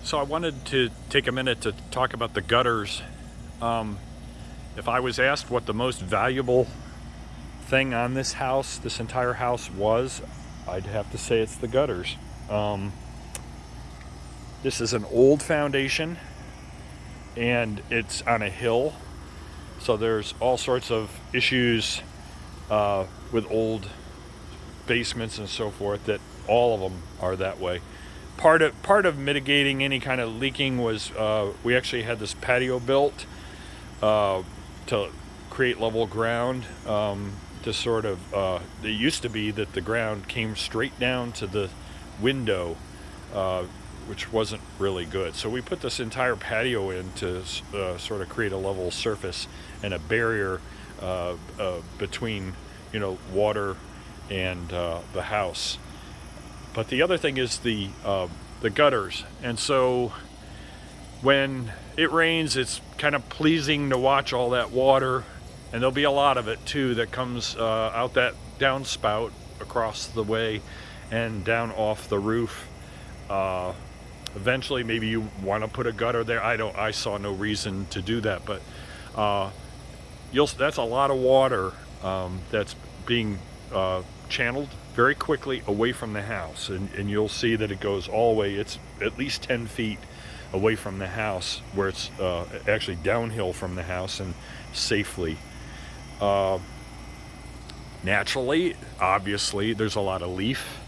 So I wanted to take a minute to talk about the gutters. If I was asked what the most valuable thing on this house, this entire house was, I'd have to say it's the gutters. Um, this is an old foundation and it's on a hill. So there's all sorts of issues with old basements and so forth that all of them are that way. Part of mitigating any kind of leaking was we actually had this patio built to create level ground. To sort of, it used to be that the ground came straight down to the window, which wasn't really good. So we put this entire patio in to sort of create a level surface and a barrier between, water and the house. But the other thing is the gutters, and so when it rains, it's kind of pleasing to watch all that water, and there'll be a lot of it too that comes out that downspout across the way and down off the roof. Eventually, maybe you want to put a gutter there. I saw no reason to do that, but that's a lot of water that's being channeled very quickly away from the house, and you'll see that it goes all the way. It's at least 10 feet away from the house, where it's actually downhill from the house and safely. Naturally, obviously, there's a lot of leaf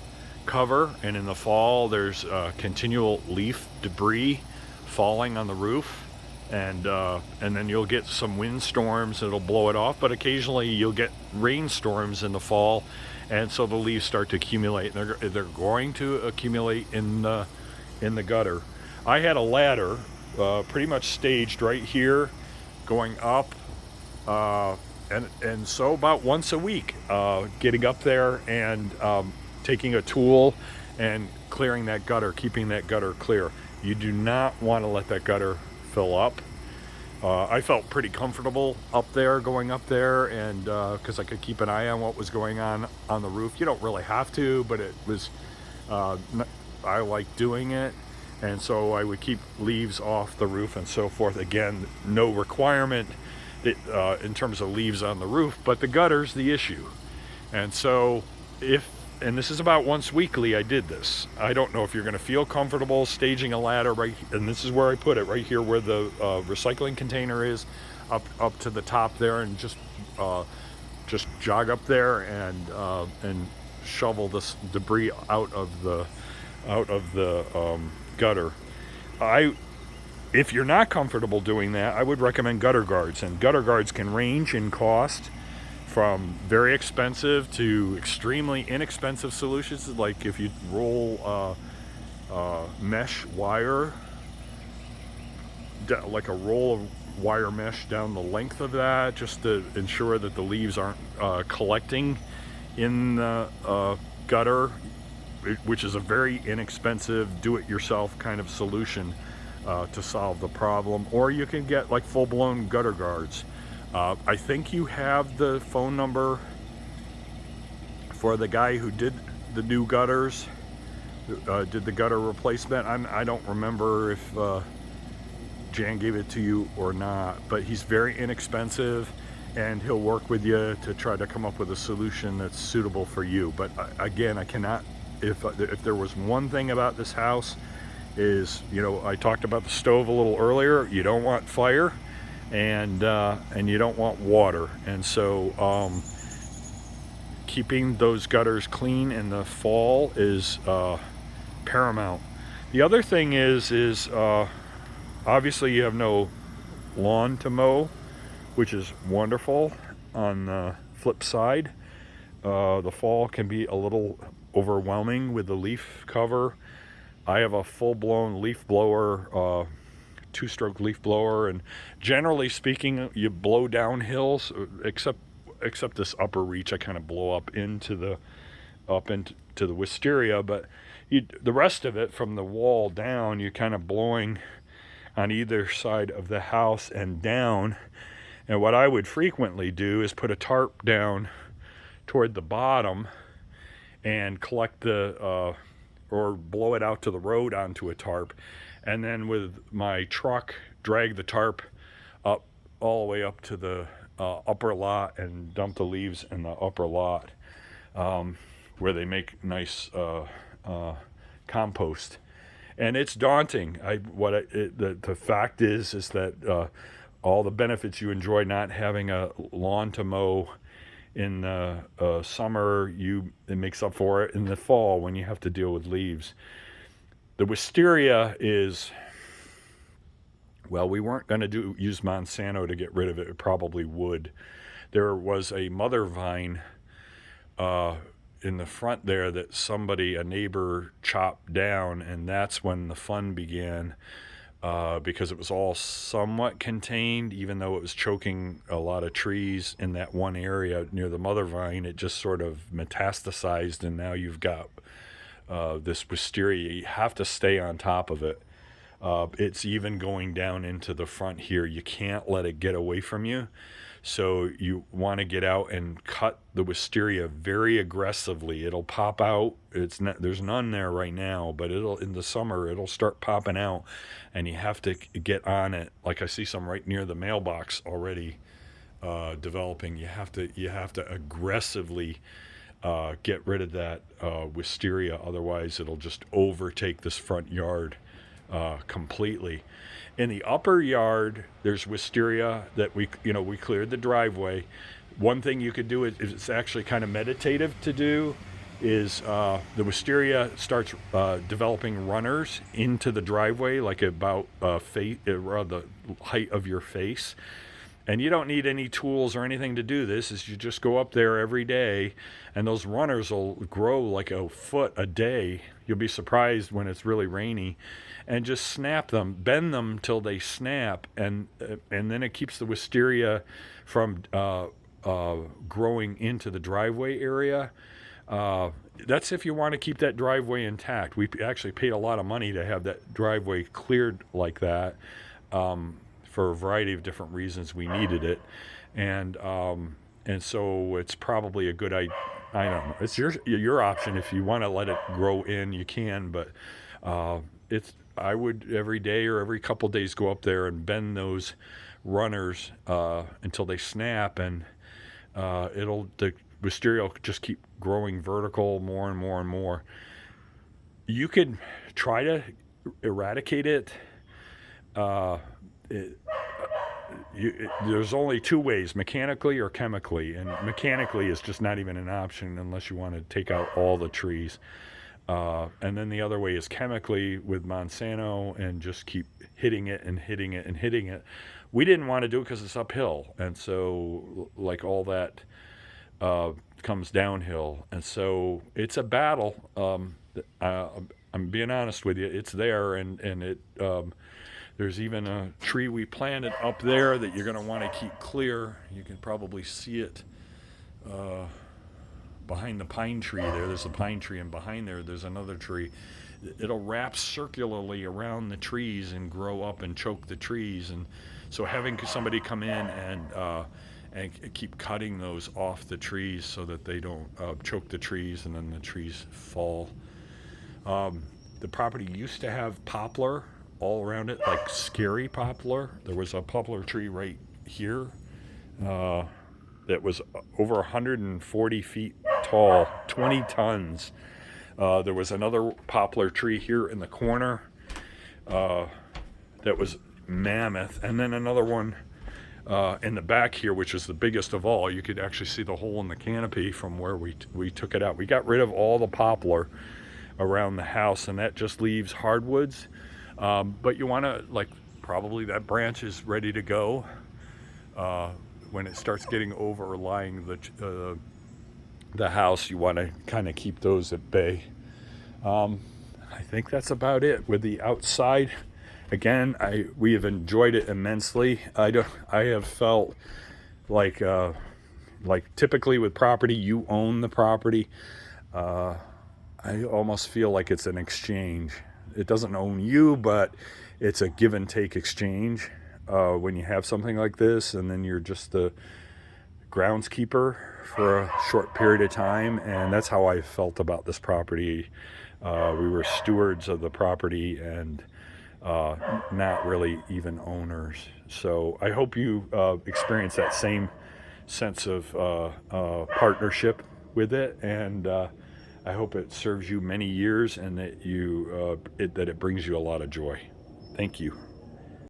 cover, and in the fall there's continual leaf debris falling on the roof, and then you'll get some windstorms that'll blow it off, but occasionally you'll get rainstorms in the fall, and so the leaves start to accumulate, and they're going to accumulate in the gutter. I had a ladder pretty much staged right here going up, and so about once a week getting up there and taking a tool and clearing that gutter, keeping that gutter clear. You do not want to let that gutter fill up. I felt pretty comfortable up there, going up there, and because I could keep an eye on what was going on the roof. You don't really have to, but it was I like doing it, and so I would keep leaves off the roof and so forth. Again, no requirement in terms of leaves on the roof, but the gutter's the issue. And so and this is about once weekly I did this. I don't know if you're going to feel comfortable staging a ladder right, and this is where I put it, right here where the recycling container is, up to the top there, and just jog up there and shovel this debris out of the gutter. If you're not comfortable doing that, I would recommend gutter guards, and gutter guards can range in cost from very expensive to extremely inexpensive solutions, like if you roll mesh wire, like a roll of wire mesh down the length of that, just to ensure that the leaves aren't collecting in the gutter, which is a very inexpensive do-it-yourself kind of solution to solve the problem. Or you can get like full-blown gutter guards. I think you have the phone number for the guy who did the new gutters, did the gutter replacement. I don't remember if Jan gave it to you or not, but he's very inexpensive, and he'll work with you to try to come up with a solution that's suitable for you. But again, I cannot, if there was one thing about this house is, I talked about the stove a little earlier. You don't want fire, and you don't want water, and so keeping those gutters clean in the fall is paramount. The other thing is obviously you have no lawn to mow, which is wonderful. On the flip side, the fall can be a little overwhelming with the leaf cover. I have a full-blown leaf blower, two-stroke leaf blower, and generally speaking, you blow down hills, except this upper reach. I kind of blow up into the wisteria, but the rest of it from the wall down, you're kind of blowing on either side of the house and down. And what I would frequently do is put a tarp down toward the bottom and collect the or blow it out to the road onto a tarp, and then with my truck drag the tarp up all the way up to the upper lot and dump the leaves in the upper lot, where they make nice compost. And it's daunting. The fact is that all the benefits you enjoy not having a lawn to mow in the summer, it makes up for it in the fall when you have to deal with leaves. The wisteria is, well, we weren't going to use Monsanto to get rid of it. It probably would. There was a mother vine in the front there that a neighbor chopped down, and that's when the fun began, because it was all somewhat contained, even though it was choking a lot of trees in that one area near the mother vine. It just sort of metastasized, and now you've got this wisteria. You have to stay on top of it. It's even going down into the front here. You can't let it get away from you. So you want to get out and cut the wisteria very aggressively. It'll pop out. There's none there right now, but in the summer it'll start popping out, and you have to get on it. Like I see some right near the mailbox already developing. You have to aggressively get rid of that wisteria. Otherwise, it'll just overtake this front yard completely. In the upper yard, there's wisteria that we cleared the driveway. One thing you could do it's actually kind of meditative to do is the wisteria starts developing runners into the driveway, like about around the height of your face. And you don't need any tools or anything to do this. Is you just go up there every day, and those runners will grow like a foot a day. You'll be surprised when it's really rainy. And just snap them, bend them till they snap, and then it keeps the wisteria from growing into the driveway area. That's if you want to keep that driveway intact. We actually paid a lot of money to have that driveway cleared like that. For a variety of different reasons, we needed it, and so it's probably a good idea. I don't know. It's your option. If you want to let it grow in, you can. But I would every day or every couple days go up there and bend those runners until they snap, and the wisteria will just keep growing vertical more and more and more. You could try to eradicate it. There's only two ways, mechanically or chemically, and mechanically is just not even an option unless you want to take out all the trees, and then the other way is chemically with Monsanto and just keep hitting it and hitting it and hitting it. We didn't want to do it because it's uphill, and so like all that comes downhill, and so it's a battle. I'm being honest with you, it's there, and it there's even a tree we planted up there that you're going to want to keep clear. You can probably see it behind the pine tree there. There's a pine tree, and behind there's another tree. It'll wrap circularly around the trees and grow up and choke the trees. And so having somebody come in and keep cutting those off the trees so that they don't choke the trees and then the trees fall. The property used to have poplar all around it, like scary poplar. There was a poplar tree right here that was over 140 feet tall, 20 tons. There was another poplar tree here in the corner that was mammoth, and then another one in the back here, which is the biggest of all. You could actually see the hole in the canopy from where we took it out. We got rid of all the poplar around the house, and that just leaves hardwoods. But you want to, probably that branch is ready to go when it starts getting overlying the house. You want to kind of keep those at bay. I think that's about it with the outside. Again, we have enjoyed it immensely. I have felt like typically with property, you own the property. I almost feel like it's an exchange. It doesn't own you, but it's a give and take exchange when you have something like this, and then you're just the groundskeeper for a short period of time. And that's how I felt about this property. We were stewards of the property and not really even owners. So I hope you experience that same sense of partnership with it, and I hope it serves you many years and that that it brings you a lot of joy. Thank you.